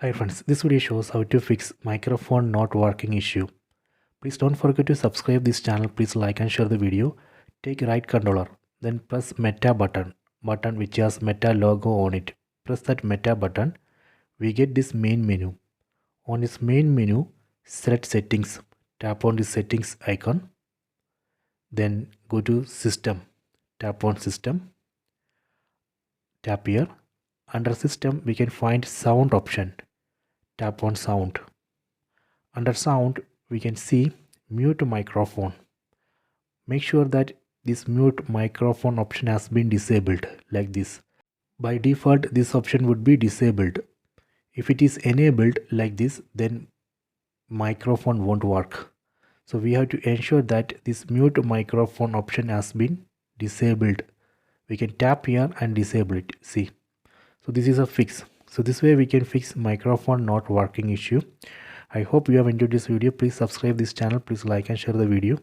Hi friends, this video shows how to fix microphone not working issue. Please don't forget to subscribe this channel. Please like and share the video. Take right controller, then press Meta button which has Meta logo on it. Press that Meta button. We get this main menu. On this main menu, select settings. Tap on the settings icon. Then go to system. Tap on system. Tap here. Under system, we can find sound option. Tap on sound. Under sound, we can see mute microphone. Make sure that this mute microphone option has been disabled like this. By default, this option would be disabled. If it is enabled like this, then microphone won't work. So we have to ensure that this mute microphone option has been disabled. We can tap here and disable it. See. So this is a fix. So this way we can fix microphone not working issue. I hope you have enjoyed this video. Please subscribe this channel. Please like and share the video.